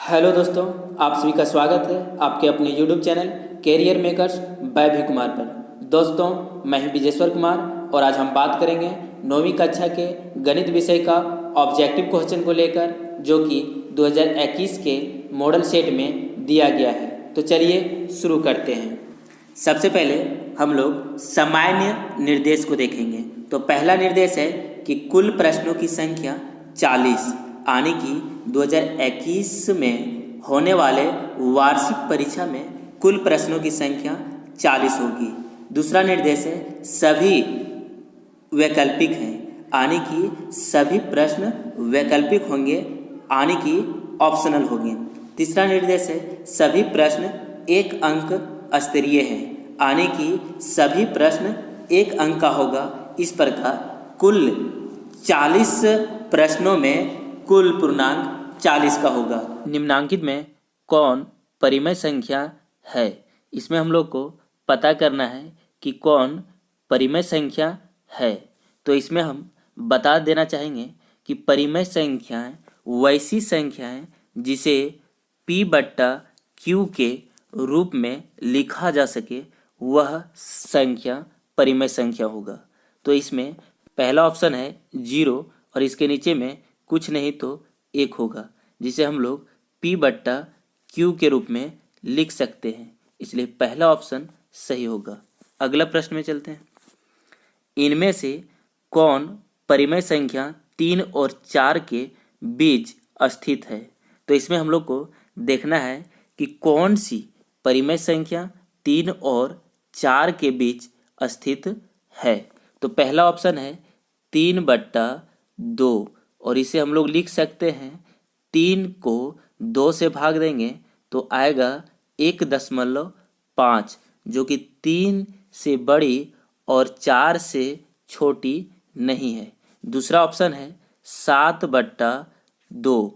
Hello दोस्तों, आप सभी का स्वागत है आपके अपने YouTube channel career makers by B Kumar पर। दोस्तों, मैं हूं विजेश्वर कुमार और आज हम बात करेंगे 9वीं कक्षा के गणित विषय का ऑब्जेक्टिव क्वेश्चन को लेकर, जो कि 2021 के मॉडल सेट में दिया गया है। तो चलिए शुरू करते हैं। सबसे पहले हम लोग सामान्य निर्देश को देखेंगे। तो पहला निर्देश है कि कुल प्रश्नों की संख्या 40 यानी कि 2021 में होने वाले वार्षिक परीक्षा में कुल प्रश्नों की संख्या 40 होगी। दूसरा निर्देश है सभी वैकल्पिक हैं, यानी कि सभी प्रश्न वैकल्पिक होंगे, यानी कि ऑप्शनल होंगे। तीसरा निर्देश है सभी प्रश्न एक अंक स्तरीय हैं, यानी कि सभी प्रश्न एक अंक का होगा। इस प्रकार कुल 40 प्रश्नों में कुल पूर्णांक 40 का होगा। निम्नांकित में कौन परिमेय संख्या है? इसमें हम लोग को पता करना है कि कौन परिमेय संख्या है। तो इसमें हम बता देना चाहेंगे कि परिमेय संख्याएं वैसी संख्याएं जिसे P/Q के रूप में लिखा जा सके, वह संख्या परिमेय संख्या होगा। तो इसमें पहला ऑप्शन है 0 और इसके नीचे में कुछ नहीं तो 1 होगा, जिसे हम लोग P/Q के रूप में लिख सकते हैं। इसलिए पहला ऑप्शन सही होगा। अगला प्रश्न में चलते हैं। इनमें से कौन परिमेय संख्या 3 और 4 के बीच स्थित है? तो इसमें हम लोग को देखना है कि कौन सी परिमेय संख्या 3 और 4 के बीच स्थित है। तो पहला ऑप्शन है 3/2 और इसे हम लोग लिख सकते हैं 3 को 2 से भाग देंगे तो आएगा 1.5, जो कि 3 से बड़ी और 4 से छोटी नहीं है। दूसरा ऑप्शन है 7/2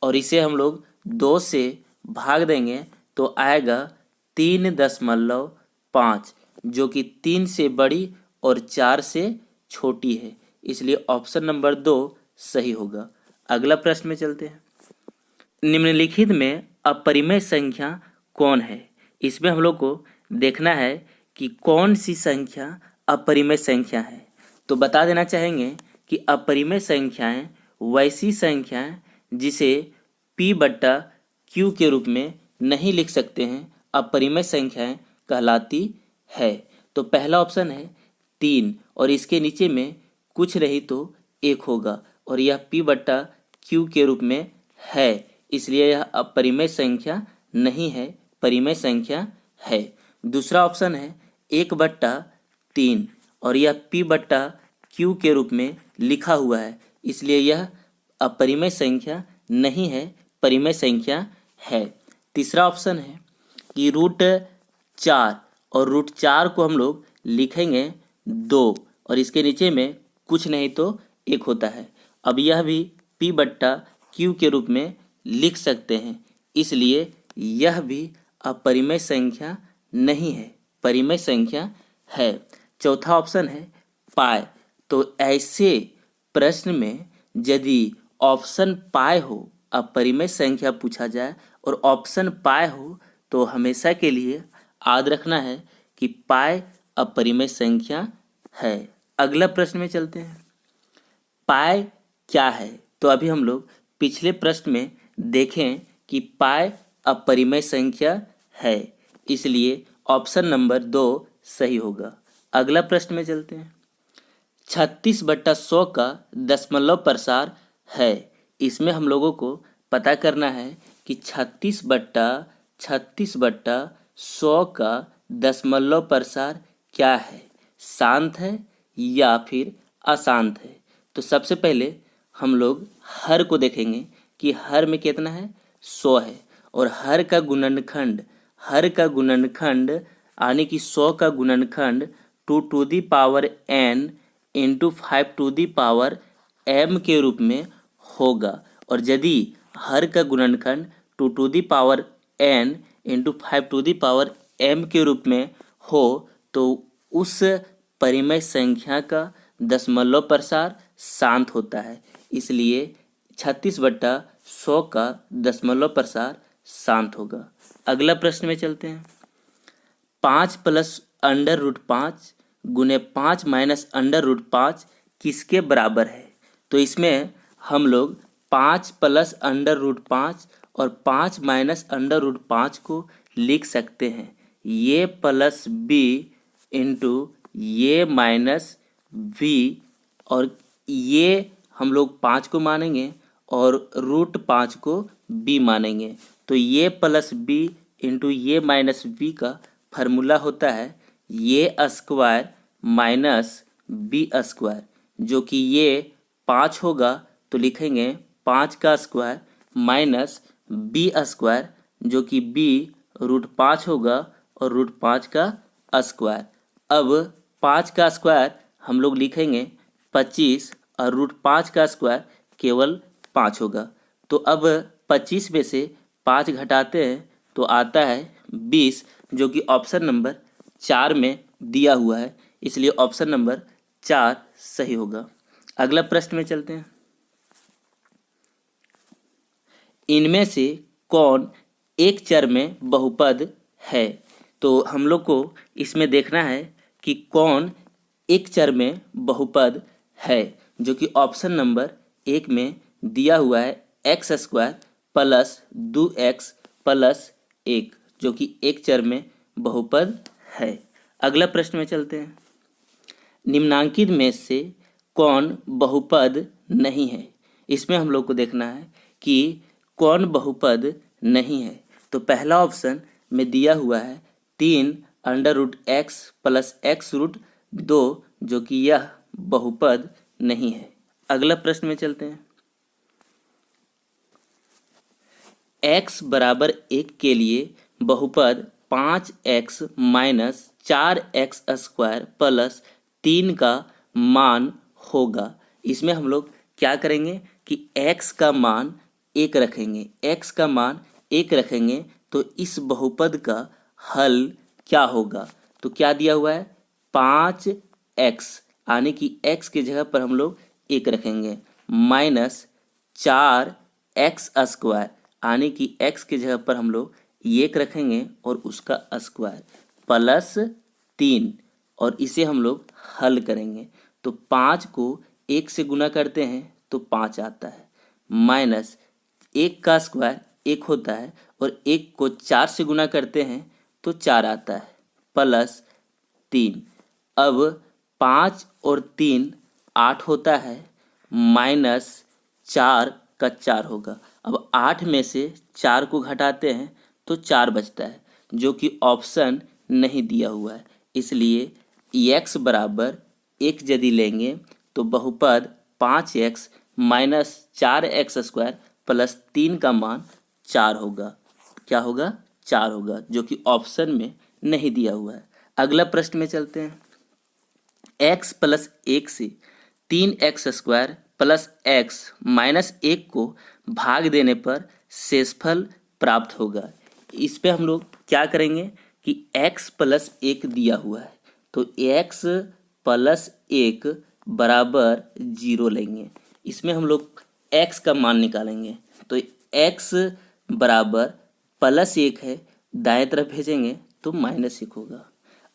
और इसे हम लोग 2 से भाग देंगे तो आएगा 3.5, जो कि 3 से बड़ी और 4 से छोटी है। इसलिए ऑप्शन नंबर 2 सही होगा। अगला प्रश्न में चलते हैं। निम्नलिखित में अपरिमेय संख्या कौन है? इसमें हम लोग को देखना है कि कौन सी संख्या अपरिमेय संख्या है। तो बता देना चाहेंगे कि अपरिमेय संख्याएं वैसी संख्याएं जिसे P/Q के रूप में नहीं लिख सकते हैं, अपरिमेय संख्याएं कहलाती है। तो पहला ऑप्शन है 3 और इसके नीचे में कुछ नहीं तो 1 होगा और यह P/Q के रूप में है, इसलिए यह अपरिमेय संख्या नहीं है, परिमेय संख्या है। दूसरा ऑप्शन है 1/3 और यह P/Q के रूप में लिखा हुआ है, इसलिए यह अपरिमेय संख्या नहीं है, परिमेय संख्या है। तीसरा ऑप्शन है कि √4 और √4 को हम लोग लिखेंगे 2 और इसके नीचे में कुछ नहीं तो 1 होता है। अब यह भी P/Q के रूप में लिख सकते हैं, इसलिए यह भी अपरिमेय संख्या नहीं है, परिमेय संख्या है। चौथा ऑप्शन है पाई। तो ऐसे प्रश्न में यदि ऑप्शन पाई हो, अपरिमेय संख्या पूछा जाए और ऑप्शन पाई हो, तो हमेशा के लिए याद रखना है कि पाई अपरिमेय संख्या है। अगला प्रश्न में चलते हैं। पाई क्या है? तो अभी हम लोग पिछले प्रश्न में देखें कि पाई अपरिमेय संख्या है, इसलिए ऑप्शन नंबर 2 सही होगा। अगला प्रश्न में चलते हैं। 36/100 का दशमलव प्रसार है। इसमें हम लोगों को पता करना है कि 36/100 का दशमलव प्रसार क्या है, शांत है या फिर अशांत है। तो सबसे पहले हम लोग हर को देखेंगे कि हर में कितना है, 100 है और हर का गुणनखंड यानी कि 100 का गुणनखंड 2n × 5m के रूप में होगा। और यदि हर का गुणनखंड 2n × 5m के रूप में हो तो उस परिमेय संख्या का दशमलव प्रसार शांत होता है। इसलिए 36/100 100 का दशमलव प्रसार शांत होगा। अगला प्रश्न में चलते हैं। 5 प्लस अंडर रूट 5 गुने 5 माइनस अंडर रूट 5 किसके बराबर है? तो इसमें हम लोग 5 प्लस अंडर रूट 5 और 5 माइनस अंडर रूट 5 को लिख सकते हैं ये प्लस बी इंटू ये माइनस वी, और ये हम लोग 5 को मानेंगे और रूट 5 को बी मानेंगे। तो ये प्लस बी इंटू ये माइनस बी का फार्मूला होता है ये स्क्वायर माइनस बी स्क्वायर, जो कि ये 5 होगा तो लिखेंगे 5 का स्क्वायर माइनस बी स्क्वायर, जो कि बी रूट 5 होगा और रूट 5 का स्क्वायर। अब 5 का स्क्वायर हम लोग लिखेंगे 25 और रूट 5 का स्क्वायर केवल 5 होगा। तो अब 25 में से 5 घटाते हैं तो आता है 20, जो कि ऑप्शन नंबर 4 में दिया हुआ है, इसलिए ऑप्शन नंबर 4 सही होगा। अगला प्रश्न में चलते हैं। इनमें से कौन एक चर में बहुपद है? तो हम लोग को इसमें देखना है कि कौन एक चर में बहुपद है, जो कि ऑप्शन नंबर 1 में दिया हुआ है x square plus 2x plus 1, जो कि एक चर में बहुपद है। अगला प्रश्न में चलते हैं। निम्नांकित में से कौन बहुपद नहीं है? इसमें हम लोग को देखना है कि कौन बहुपद नहीं है। तो पहला ऑप्शन में दिया हुआ है 3 under root x plus x root 2, जो कि यह बहुपद नहीं है। अगला प्रश्न में चलते हैं। x बराबर 1 के लिए बहुपद 5x minus 4x square plus 3 का मान होगा। इसमें हम लोग क्या करेंगे कि x का मान 1 रखेंगे, x का मान 1 रखेंगे तो इस बहुपद का हल क्या होगा? तो क्या दिया हुआ है 5x, यानी कि x की जगह पर हम लोग 1 रखेंगे, माइनस 4x स्क्वायर, यानी कि x की जगह पर हम लोग 1 रखेंगे और उसका स्क्वायर, प्लस 3, और इसे हम लोग हल करेंगे। तो 5 को 1 से गुना करते हैं तो 5 आता है, माइनस 1 का स्क्वायर 1 होता है और 1 को 4 से गुना करते हैं तो 4 आता है, प्लस 3। अब 5 और 3 8 होता है, माइनस 4 का 4 होगा। अब 8 में से 4 को घटाते हैं तो 4 बचता है, जो कि ऑप्शन नहीं दिया हुआ है। इसलिए x बराबर 1 यदि लेंगे तो बहुपद 5x minus 4x square plus 3 का मान 4 होगा। क्या होगा? 4 होगा, जो कि ऑप्शन में नहीं दिया हुआ है। अगला प्रश्न में चलते हैं। x प्लस 1 से 3x square plus x minus 1 को भाग देने पर शेषफल प्राप्त होगा। इस पे हम लोग क्या करेंगे कि x प्लस 1 दिया हुआ है तो x प्लस 1 बराबर 0 लेंगे। इसमें हम लोग x का मान निकालेंगे तो x बराबर प्लस 1 है, दाएं तरफ भेजेंगे तो माइनस 1 होगा।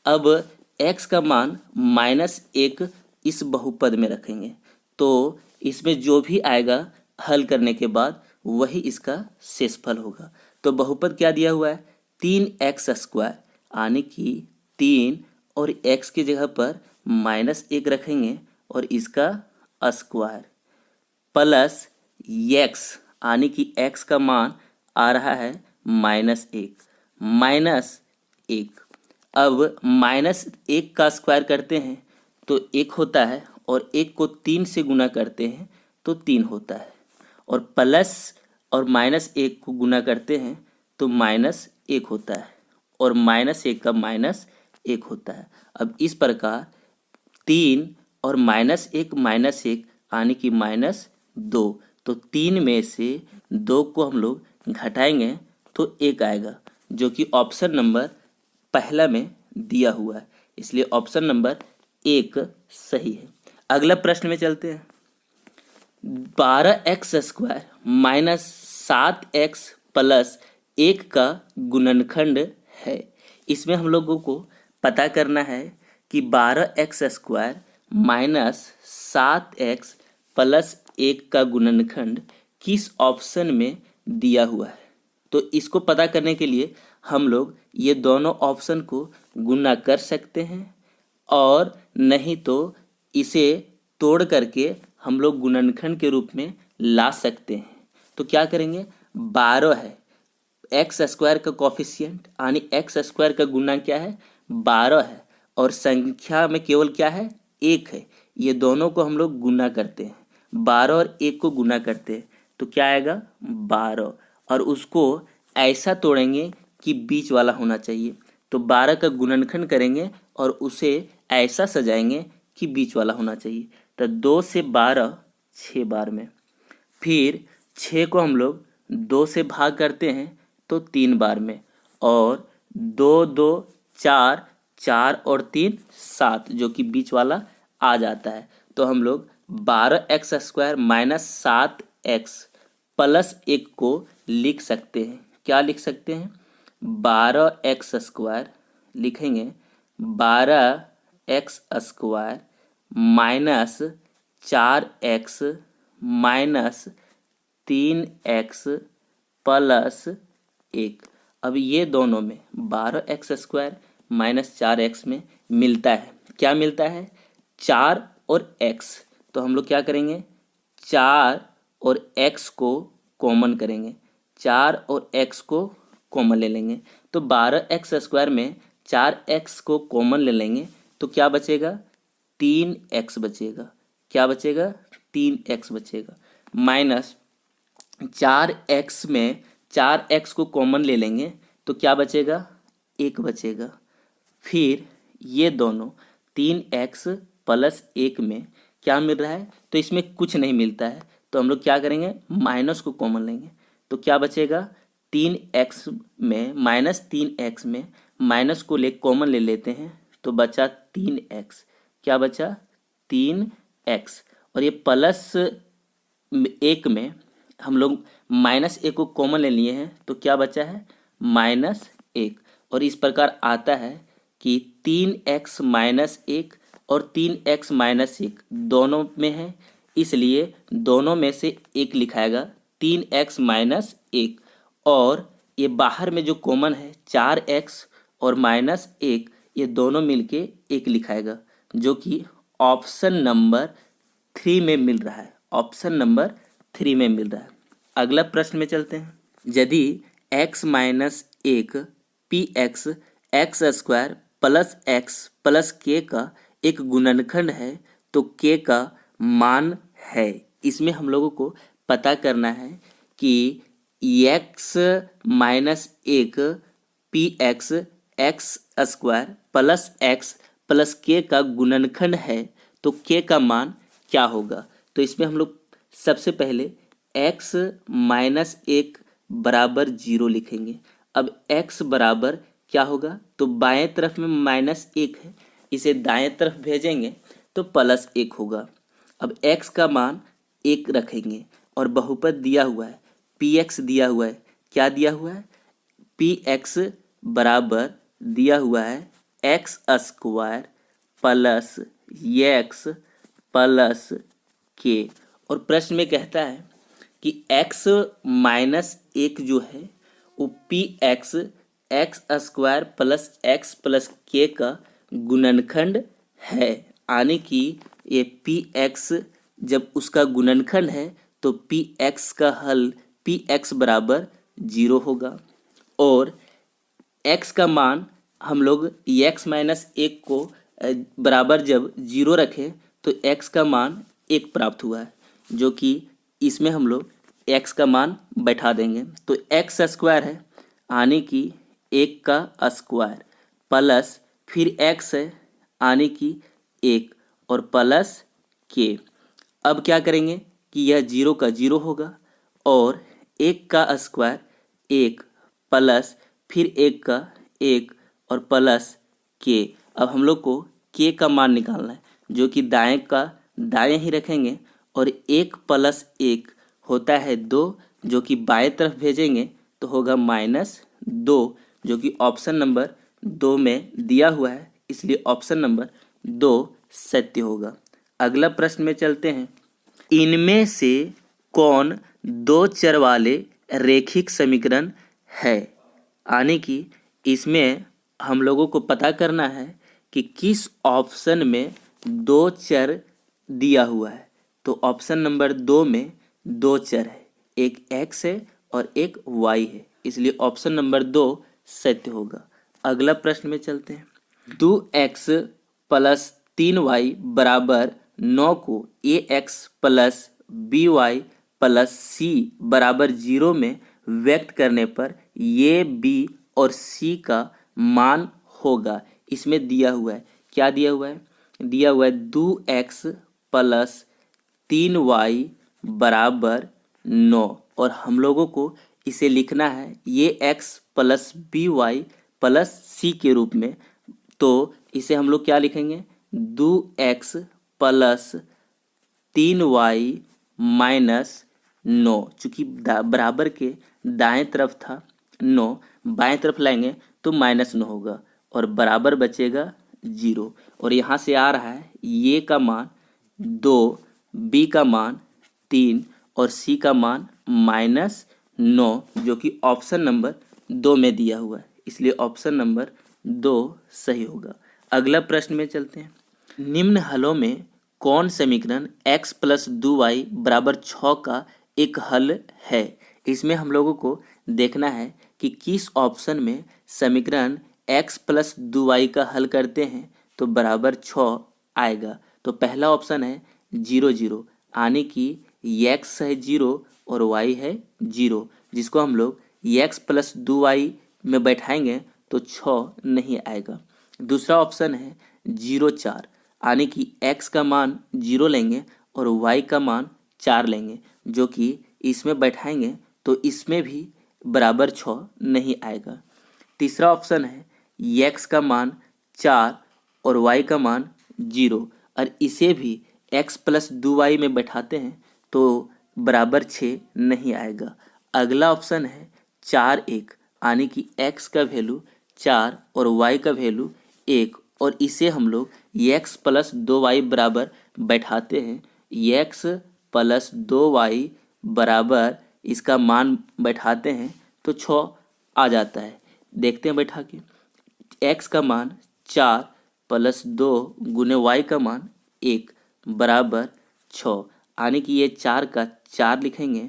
अब x का मान माइनस 1 इस बहुपद में रखेंगे तो इसमें जो भी आएगा हल करने के बाद वही इसका शेषफल होगा। तो बहुपद क्या दिया हुआ है 3x स्क्वायर, यानी कि 3 और x की जगह पर माइनस 1 रखेंगे और इसका स्क्वायर, प्लस x, यानी कि x का मान आ रहा है माइनस 1। अब माइनस 1 का स्क्वायर करते हैं तो 1 होता है और 1 को 3 से गुना करते हैं तो 3 होता है, और प्लस और माइनस 1 को गुना करते हैं तो माइनस 1 होता है, और माइनस 1 का माइनस 1 होता है। अब इस प्रकार 3 और माइनस 1 यानी कि माइनस 2, तो 3 में से 2 को हम लोग घटाएंगे तो 1 आएगा, जो कि ऑप्शन नंबर पहला में दिया हुआ है, इसलिए ऑप्शन नंबर 1 सही है। अगला प्रश्न में चलते हैं। 12x² माइनस 7x प्लस 1 का गुणनखंड है। इसमें हम लोगों को पता करना है कि 12x² माइनस 7x प्लस 1 का गुणनखंड किस ऑप्शन में दिया हुआ है। तो इसको पता करने के लिए हम लोग ये दोनों ऑप्शन को गुणा कर सकते हैं और नहीं तो इसे तोड़ करके हम लोग गुणनखंड के रूप में ला सकते हैं। तो क्या करेंगे, 12 है, x² का कोफिशिएंट यानी x² का गुना क्या है, 12 है, और संख्या में केवल क्या है, 1 है। ये दोनों को हम लोग गुना करते हैं, 12 और 1 को गुना करते हैं तो क्या आएगा, 12, और उसको ऐसा तोड़ेंगे कि बीच वाला होना चाहिए। तो 12 का गुणनखंड करेंगे और उसे ऐसा सजाएंगे कि बीच वाला होना चाहिए। तो 2 से 12 6 बार में, फिर 6 को हम लोग 2 से भाग करते हैं तो 3 बार में, और 2 2 4, 4 और 3 7 जो कि बीच वाला आ जाता है। तो हम लोग 12x² माइनस 7x प्लस 1 को लिख सकते हैं। क्या लिख सकते हैं, 12x² लिखेंगे, 12x² minus 4x minus 3x plus 1। अब ये दोनों में 12x² माइनस 4x में मिलता है, क्या मिलता है, 4 और x। तो हम लोग क्या करेंगे, 4 और x को कॉमन करेंगे, 4 और x को कॉमन ले लेंगे। तो 12x² में 4x को कॉमन ले लेंगे तो क्या बचेगा, 3x बचेगा। क्या बचेगा, 3x बचेगा, माइनस 4x में 4x को कॉमन ले लेंगे तो क्या बचेगा, 1 बचेगा। फिर ये दोनों 3x प्लस 1 में क्या मिल रहा है, तो इसमें कुछ नहीं मिलता है तो हम लोग क्या करेंगे, माइनस को कॉमन लेंगे तो क्या बचेगा, 3x में माइनस 3x में माइनस को ले कॉमन ले लेते हैं तो बचा 3x। क्या बचा, 3x, और ये प्लस 1 में हम लोग माइनस 1 को कॉमन ले लिए हैं तो क्या बचा है, -1। और इस प्रकार आता है कि 3x माइनस 1 और 3x माइनस 1 दोनों में है, इसलिए दोनों में से 1 लिखाएगा, 3x माइनस 1। और ये बाहर में जो कॉमन है 4x और -1, ये दोनों मिलके 1 लिखाएगा, जो कि ऑप्शन नंबर 3 में मिल रहा है, ऑप्शन नंबर 3 में मिल रहा है। अगला प्रश्न में चलते हैं। यदि x minus 1 px x² plus x plus k का एक गुणनखंड है तो k का मान है। इसमें हम लोगों को पता करना है कि x minus 1 px x² plus x plus k का गुणनखंड है तो k का मान क्या होगा। तो इसमें हम लोग सबसे पहले x माइनस 1 बराबर 0 लिखेंगे। अब x बराबर क्या होगा, तो बाएं तरफ में -1 है, इसे दाएं तरफ भेजेंगे तो +1 होगा। अब x का मान 1 रखेंगे और बहुपद दिया हुआ है, px दिया हुआ है, क्या दिया हुआ है, px बराबर दिया हुआ है x² plus x plus k। और प्रश्न में कहता है कि x माइनस 1 जो है वो px x² plus x plus k का गुणनखंड है, यानी कि ये px जब उसका गुणनखंड है तो px का हल px बराबर 0 होगा। और x का मान हम लोग x माइनस 1 को बराबर जब 0 रखें तो x का मान 1 प्राप्त हुआ है, जो कि इसमें हम लोग x का मान बैठा देंगे तो x² है, यानी कि 1 का स्क्वायर प्लस फिर x है यानी कि 1 और प्लस k। अब क्या करेंगे कि यह 0 का 0 होगा और 1 का स्क्वायर 1 प्लस फिर 1 का 1 और प्लस k। अब हम लोग को k का मान निकालना है, जो कि दाएं का दाएं ही रखेंगे और 1 + 1 होता है 2, जो कि बाएं तरफ भेजेंगे तो होगा -2, जो कि ऑप्शन नंबर 2 में दिया हुआ है, इसलिए ऑप्शन नंबर 2 सत्य होगा। अगला प्रश्न में चलते हैं। इनमें से कौन दो चर वाले रैखिक समीकरण है? यानी कि इसमें हम लोगों को पता करना है कि किस ऑप्शन में दो चर दिया हुआ है। तो ऑप्शन नंबर 2 में दो चर है, एक x है और एक y है, इसलिए ऑप्शन नंबर 2 सत्य होगा। अगला प्रश्न में चलते हैं। 2x + 3y = 9 को ax + by + c = 0 में व्यक्त करने पर ये b और c का मान होगा। इसमें दिया हुआ है, क्या दिया हुआ है? दिया हुआ है 2x + 3y = 9, और हम लोगों को इसे लिखना है ये x + by + c के रूप में। तो इसे हम लोग क्या लिखेंगे? 2x + 3y - 9, चूंकि बराबर के दाएं तरफ था 9, बाएं तरफ लाएंगे तो -9 होगा और बराबर बचेगा 0, और यहाँ से आ रहा है ये का मान 2, बी का मान 3 और सी का मान -9, जो कि ऑप्शन नंबर 2 में दिया हुआ है, इसलिए ऑप्शन नंबर 2 सही होगा। अगला प्रश्न में चलते हैं। निम्न हलों में कौन समीकरण x + 2y = 6 का एक हल है? इसमें हम लोगों को देखना है कि किस ऑप्शन में समीकरण x + 2y का हल करते हैं तो बराबर 6 आएगा। तो पहला ऑप्शन है 0 0, यानी कि x है 0 और y है 0, जिसको हम लोग x + 2y में बैठाएंगे तो 6 नहीं आएगा। दूसरा ऑप्शन है 0 4, यानी कि x का मान 0 लेंगे और y का मान 4 लेंगे, जो कि इसमें बैठाएंगे तो इसमें भी बराबर 6 नहीं आएगा। तीसरा ऑप्शन है x का मान 4 और y का मान 0, और इसे भी x + 2y में बैठाते हैं तो बराबर 6 नहीं आएगा। अगला ऑप्शन है 4 1, यानी कि x का वैल्यू 4 और y का वैल्यू 1, और इसे हम लोग x + 2y बराबर बैठाते हैं। x + 2y बराबर इसका मान बैठाते हैं तो 6 आ जाता है। देखते हैं बैठा के। x का मान 4 + 2 गुने y का मान 1 बराबर 6, यानी कि ये 4 का 4 लिखेंगे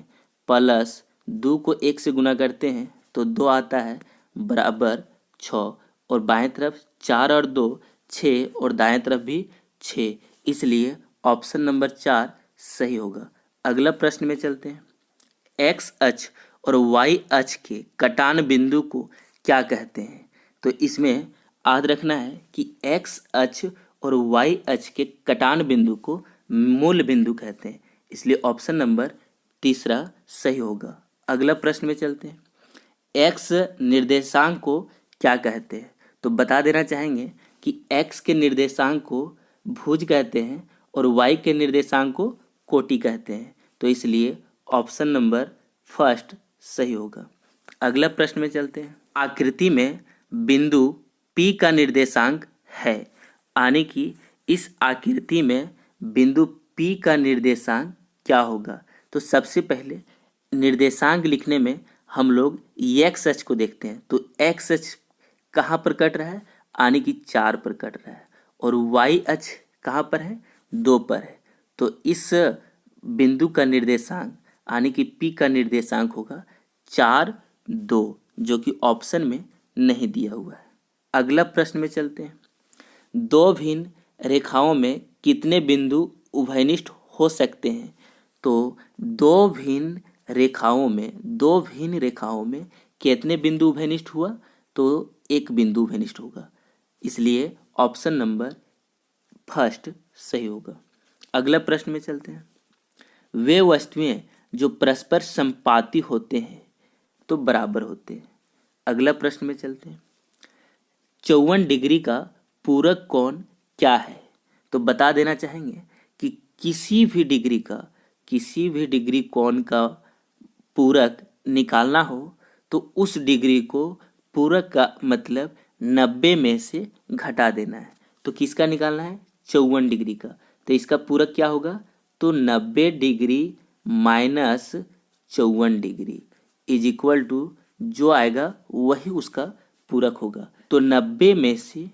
प्लस 2 को 1 से गुना करते हैं तो 2 आता है बराबर 6, और बाएं तरफ 4 और 2 6 और दाएं तरफ भी 6, इसलिए ऑप्शन नंबर 4 सही होगा। अगला प्रश्न में चलते हैं। x अक्ष और y अक्ष के कटान बिंदु को क्या कहते हैं? तो इसमें याद रखना है कि x अक्ष और y अक्ष के कटान बिंदु को मूल बिंदु कहते हैं, इसलिए ऑप्शन नंबर 3 सही होगा। अगला प्रश्न में चलते हैं। x निर्देशांक को क्या कहते हैं? तो बता देना चाहेंगे कि x के निर्देशांक को भुज कहते हैं और y के निर्देशांक को कोटि कहते हैं, तो इसलिए ऑप्शन नंबर 1 सही होगा। अगला प्रश्न में चलते हैं। आकृति में बिंदु P का निर्देशांक है, यानी कि इस आकृति में बिंदु P का निर्देशांक क्या होगा? तो सबसे पहले निर्देशांक लिखने में हम लोग x अक्ष को देखते हैं, तो x अक्ष कहाँ पर कट रहा है? यानी कि 4 पर कट रहा है, और y अक्ष कहाँ पर है? 2 पर है, तो इस बिंदु का निर्देशांक यानी कि P का निर्देशांक होगा 4 2, जो कि ऑप्शन में नहीं दिया हुआ है। अगला प्रश्न में चलते हैं। दो भिन्न रेखाओं में कितने बिंदु उभयनिष्ठ हो सकते हैं? तो दो भिन्न रेखाओं में कितने बिंदु उभयनिष्ठ हुआ? तो एक बिंदु उभयनिष्ठ होगा, इसलिए ऑप्शन नंबर 1 सही होगा। अगला प्रश्न में चलते हैं। वे वस्तुएं जो परस्पर संपाती होते हैं तो बराबर होते हैं। अगला प्रश्न में चलते हैं। 54 डिग्री का पूरक कोण क्या है? तो बता देना चाहेंगे कि किसी भी डिग्री कोण का पूरक निकालना हो तो उस डिग्री को पूरक का मतलब 90 में से घटा देना है। तो किसका निकालना है? 54 डिग्री का। तो इसका पूरक क्या होगा? तो 90 degree minus 54 degree is equal to जो आएगा वही उसका पूरक होगा। तो 90 में से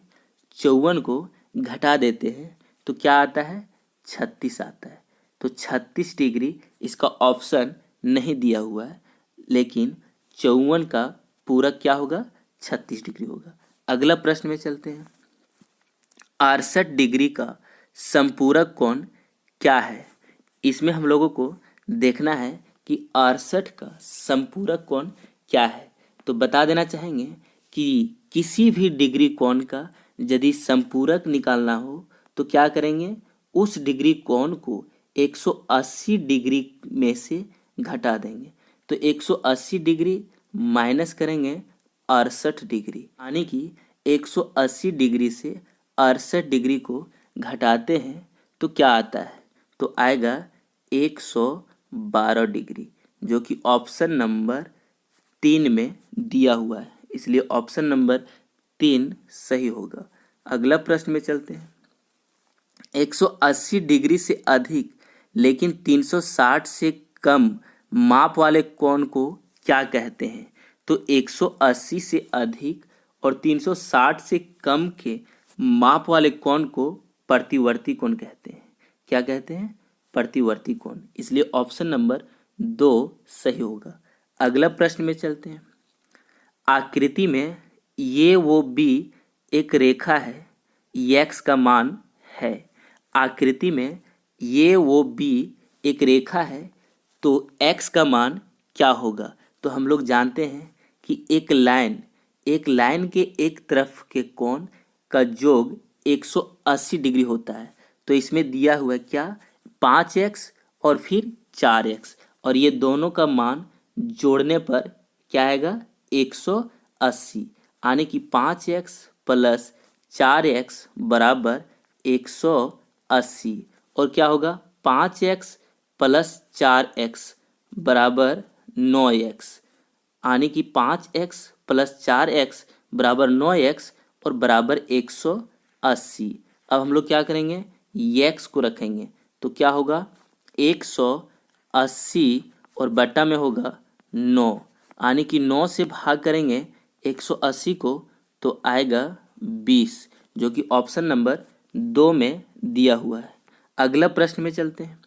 54 को घटा देते हैं तो क्या आता है? 36 आता है। तो 36 डिग्री इसका ऑप्शन नहीं दिया हुआ है, लेकिन 54 का पूरक क्या होगा? 36 डिग्री होगा। अगला प्रश्न में चलते हैं। 68 डिग्री का समपूरक कोण क्या है? इसमें हम लोगों को देखना है कि 68 का समपूरक कोण क्या है। तो बता देना चाहेंगे कि किसी भी डिग्री कोण का यदि समपूरक निकालना हो तो क्या करेंगे? उस डिग्री कोण को 180 डिग्री में से घटा देंगे। तो 180 डिग्री माइनस करेंगे 68 डिग्री, यानी कि 180 डिग्री से 68 डिग्री को घटाते हैं तो क्या आता है? तो आएगा 112 डिग्री, जो कि ऑप्शन नंबर 3 में दिया हुआ है, इसलिए ऑप्शन नंबर 3 सही होगा। अगला प्रश्न में चलते हैं। 180 डिग्री से अधिक लेकिन 360 से कम माप वाले कोण को क्या कहते हैं? तो 180 से अधिक और 360 से कम के माप वाले कोण को प्रतिवर्ती कोण कहते हैं। क्या कहते हैं? प्रतिवर्ती कोण, इसलिए ऑप्शन नंबर 2 सही होगा। अगला प्रश्न में चलते हैं। आकृति में ये वो बी एक रेखा है, x का मान है। आकृति में ये वो बी एक रेखा है तो x का मान क्या होगा? तो हम लोग जानते हैं कि एक लाइन के एक तरफ के कोण का योग 180 डिग्री होता है। तो इसमें दिया हुआ है क्या? 5x और फिर 4x, और ये दोनों का मान जोड़ने पर क्या आएगा? 180, यानी कि 5x प्लस 4x बराबर 180। और क्या होगा? 5x प्लस 4x बराबर 9x, यानी कि 5x प्लस 4x बराबर 9x और बराबर 180। अब हम लोग क्या करेंगे? x को रखेंगे तो क्या होगा? 180 और बटा में होगा 9, यानी कि 9 से भाग करेंगे 180 को तो आएगा 20, जो कि ऑप्शन नंबर 2 में दिया हुआ है। अगला प्रश्न में चलते हैं।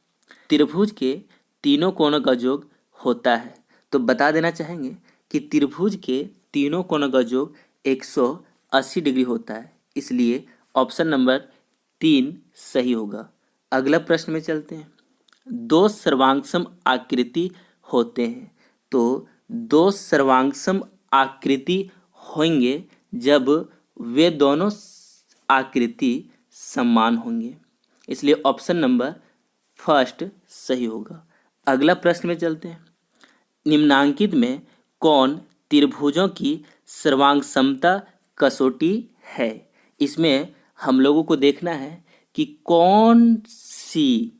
त्रिभुज के तीनों कोणों का योग होता है। तो बता देना चाहेंगे कि त्रिभुज के तीनों कोणों का योग 180 डिग्री होता है, इसलिए ऑप्शन नंबर 3 सही होगा। अगला प्रश्न में चलते हैं। दो सर्वांगसम आकृति होते हैं। तो दो सर्वांगसम आकृति होंगे जब वे दोनों आकृति समान होंगे, इसलिए ऑप्शन नंबर 1 सही होगा। अगला प्रश्न में चलते हैं। निम्नांकित में कौन त्रिभुजों की सर्वांगसमता कसौटी है? इसमें हम लोगों को देखना है कि कौन सी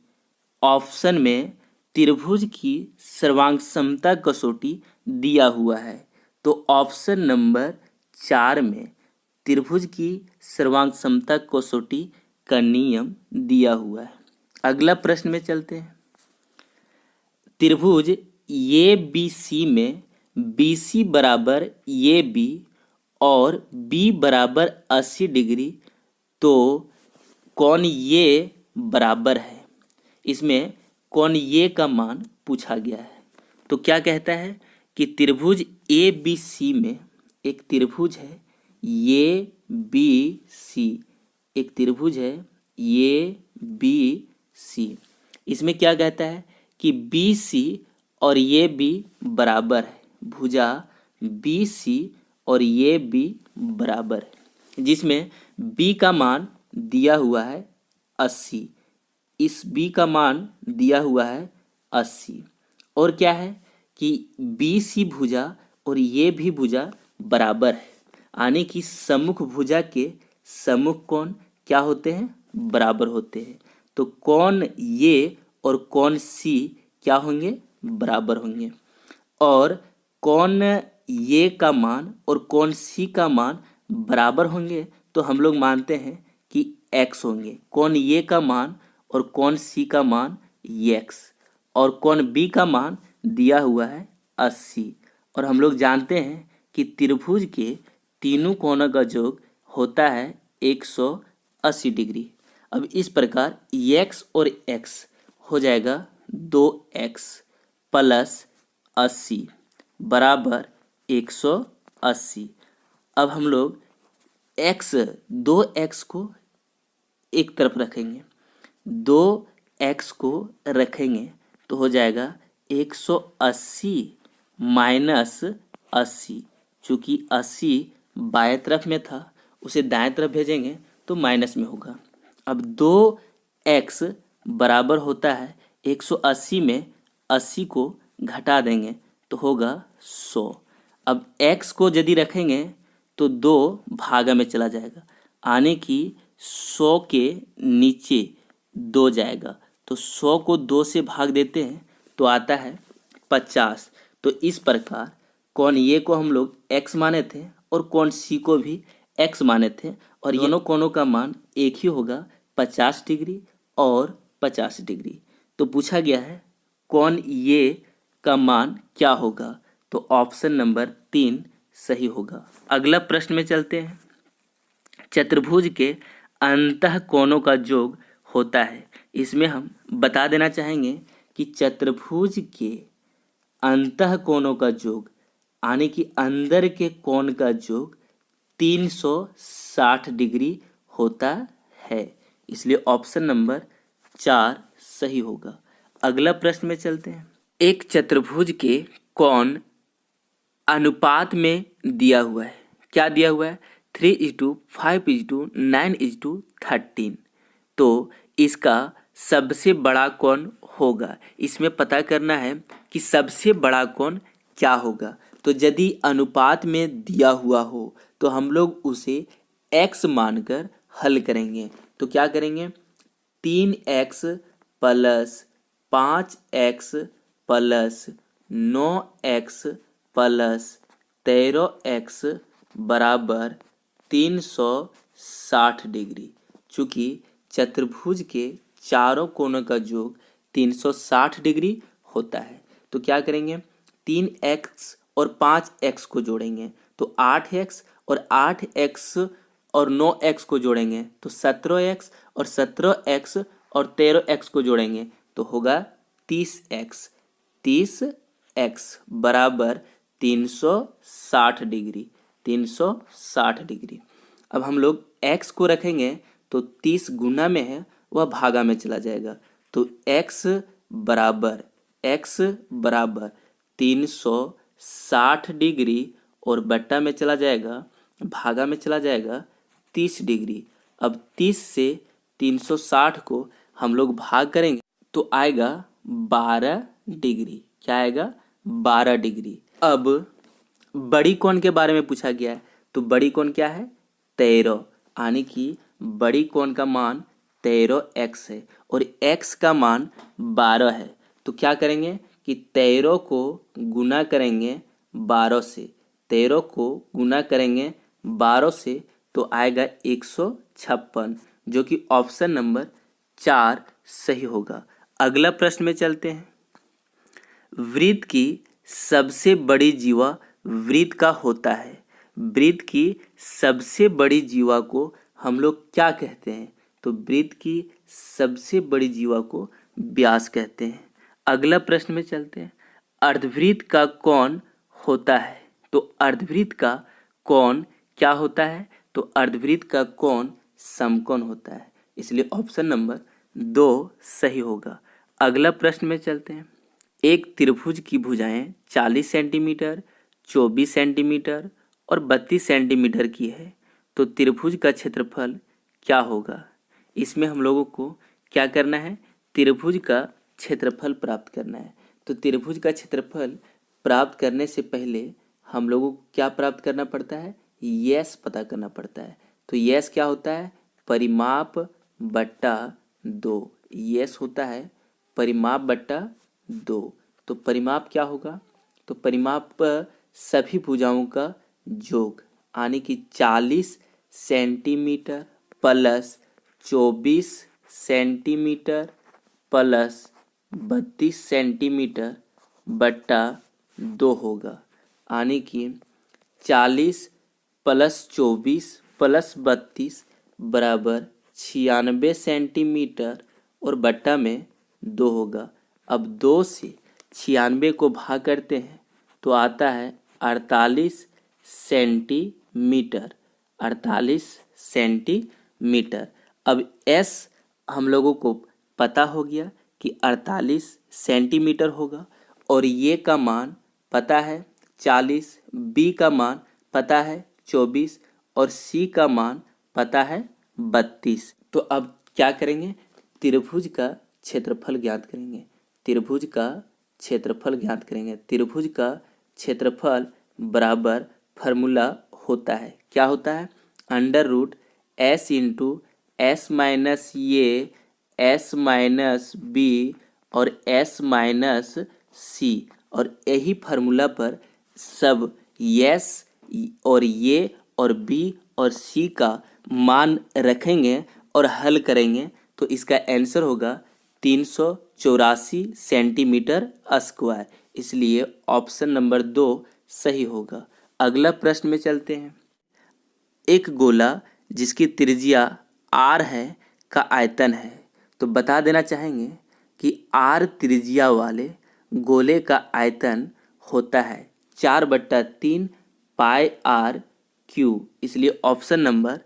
ऑप्शन में त्रिभुज की सर्वांगसमता कसौटी दिया हुआ है। तो ऑप्शन नंबर 4 में त्रिभुज की सर्वांगसमता कसौटी का नियम दिया हुआ है। अगला प्रश्न में चलते हैं। त्रिभुज ए बी सी में BC बराबर AB और B बराबर 80 डिग्री, तो कौन ये बराबर है? इसमें कौन ये का मान पूछा गया है। तो क्या कहता है कि त्रिभुज ABC में एक त्रिभुज है ABC, एक त्रिभुज है ABC। इसमें क्या कहता है कि BC और AB बराबर है, भुजा BC और AB बराबर है, जिसमें B का मान दिया हुआ है 80, इस B का मान दिया हुआ है 80, और क्या है कि BC भुजा और ये भी भुजा बराबर है, यानी कि सम्मुख भुजा के सम्मुख कोण क्या होते हैं? बराबर होते हैं। तो कौन ये और कौन सी क्या होंगे, बराबर होंगे। और कौन ये का मान और कौन सी का मान बराबर होंगे तो हम लोग मानते हैं कि x होंगे। कौन ये का मान और कौन सी का मान x, और कौन b का मान दिया हुआ है 80। और हम लोग जानते हैं कि त्रिभुज के तीनों कोणों का योग होता है 180 डिग्री। अब इस प्रकार x और x हो जाएगा 2x प्लस 80 बराबर 180। अब हम लोग दो एक्स को एक तरफ रखेंगे, 2x को रखेंगे तो हो जाएगा 180 माइनस 80। चूँकि 80 बाएं तरफ में था, उसे दाएं तरफ भेजेंगे तो माइनस में होगा। अब 2x बराबर होता है 180 में 80 को घटा देंगे तो होगा 100। अब x को यदि रखेंगे तो 2 भागा में चला जाएगा, आने की 100 के नीचे 2 जाएगा, तो 100 को 2 से भाग देते हैं तो आता है 50। तो इस प्रकार कौन ये को हम लोग x माने थे और कौन सी को भी x माने थे, और दोनों कोणों का मान एक ही होगा 50 डिग्री और 50 डिग्री। तो पूछा गया है कौन ये का मान क्या होगा, तो ऑप्शन नंबर 3 सही होगा। अगला प्रश्न में चलते हैं। चतुर्भुज के अंतः कोणों का योग होता है। इसमें हम बता देना चाहेंगे कि चतुर्भुज के अंतः कोणों का योग यानी कि अंदर के कोण का योग 360 डिग्री होता है, इसलिए ऑप्शन नंबर 4 सही होगा। अगला प्रश्न में चलते हैं। एक चतुर्भुज के कोण अनुपात में दिया हुआ है। क्या दिया हुआ है? 3:5:9:13। तो इसका सबसे बड़ा कोण होगा। इसमें पता करना है कि सबसे बड़ा कोण क्या होगा। तो यदि अनुपात में दिया हुआ हो तो हम लोग उसे x मानकर हल करेंगे। तो क्या करेंगे? 3x plus 5x plus 9x plus 13x बराबर 360 डिग्री। चूँकि चतुर्भुज के चारों कोणों का योग 360 डिग्री होता है, तो क्या करेंगे? 3x और 5x को जोड़ेंगे तो 8x, और 8x और 9x को जोड़ेंगे तो 17x, और 17x और 13x को जोड़ेंगे तो होगा 30x। 30x बराबर 360 डिग्री। 360 डिग्री। अब हम लोग x को रखेंगे तो 30 गुना में है, वह भागा में चला जाएगा, तो x बराबर 360 डिग्री और बट्टा में चला जाएगा, भागा में चला जाएगा 30 डिग्री। अब 30 से 360 को हम लोग भाग करेंगे तो आएगा 12 डिग्री। क्या आएगा? 12 डिग्री। अब बड़ी कोण के बारे में पूछा गया है, तो बड़ी कोण क्या है? 13, यानी कि बड़ी कोण का मान 13x है और x का मान 12 है। तो क्या करेंगे कि 13 को गुना करेंगे 12 से, 13 को गुना करेंगे 12 से तो आएगा 156, जो कि ऑप्शन नंबर 4 सही होगा। अगला प्रश्न में चलते हैं। वृत्त की सबसे बड़ी जीवा वृत्त का होता है। वृत्त की सबसे बड़ी जीवा को हम लोग क्या कहते हैं? तो वृत्त की सबसे बड़ी जीवा को व्यास कहते हैं। अगला प्रश्न में चलते हैं। अर्धवृत्त का कोण होता है। तो अर्धवृत्त का कोण क्या होता है? तो अर्धवृत्त का कोण समकोण होता है, इसलिए ऑप्शन नंबर 2 सही होगा। अगला प्रश्न में चलते हैं। एक त्रिभुज की भुजाएं 40 सेंटीमीटर, 24 सेंटीमीटर और 32 सेंटीमीटर की है, तो त्रिभुज का क्षेत्रफल क्या होगा? इसमें हम लोगों को क्या करना है? त्रिभुज का क्षेत्रफल प्राप्त करना है। तो त्रिभुज का क्षेत्रफल प्राप्त करने से पहले हम लोगों को क्या प्राप्त करना पड़ता है? यस पता करना पड़ता है। तो यस क्या होता है? परिमाप बट्टा 2, यस होता है परिमाप बट्टा 2। तो परिमाप क्या होगा? तो परिमाप सभी भुजाओं का योग, यानी कि 40 centimetre plus 24 centimetre plus 32 centimetre बट्टा 2 होगा, यानी कि 40 प्लस 24 प्लस 32 बराबर 96 सेंटीमीटर और बट्टा में 2 होगा। अब 2 से 96 को भाग करते हैं तो आता है 48 सेंटीमीटर, 48 सेंटीमीटर। अब एस हम लोगों को पता हो गया कि 48 सेंटीमीटर होगा और ये का मान पता है 40, बी का मान पता है 24 और सी का मान पता है 32। तो अब क्या करेंगे? त्रिभुज का क्षेत्रफल ज्ञात करेंगे। त्रिभुज का क्षेत्रफल ज्ञात करेंगे। त्रिभुज का क्षेत्रफल बराबर फार्मूला होता है, क्या होता है? Under root s into s minus ये एस माइनस बी और एस माइनस सी। और यही फार्मूला पर सब यस और ये और बी और सी का मान रखेंगे और हल करेंगे तो इसका आंसर होगा 384 सेंटीमीटर स्क्वायर। इसलिए ऑप्शन नंबर 2 सही होगा। अगला प्रश्न में चलते हैं। एक गोला जिसकी त्रिज्या r है का आयतन है। तो बता देना चाहेंगे कि r त्रिज्या वाले गोले का आयतन होता है 4/3 पाई r क्यूब। इसलिए ऑप्शन नंबर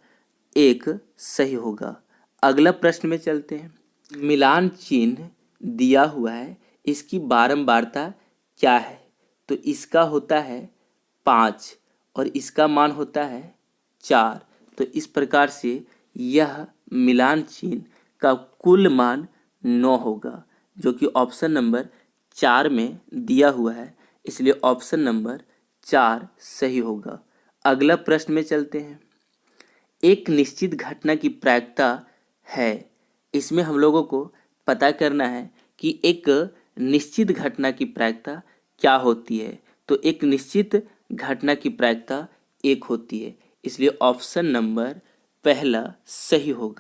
1 सही होगा। अगला प्रश्न में चलते हैं। मिलान चिन्ह दिया हुआ है, इसकी बारंबारता क्या है? तो इसका होता है 5 और इसका मान होता है 4। तो इस प्रकार से यह मिलान चिन्ह का कुल मान 9 होगा, जो कि ऑप्शन नंबर 4 में दिया हुआ है। इसलिए ऑप्शन नंबर 4 सही होगा। अगला प्रश्न में चलते हैं। एक निश्चित घटना की प्रायिकता है। इसमें हम लोगों को पता करना है कि एक निश्चित घटना की प्रायिकता क्या होती है। तो एक निश्चित घटना की प्रायिकता 1 होती है। इसलिए ऑप्शन नंबर पहला सही होगा।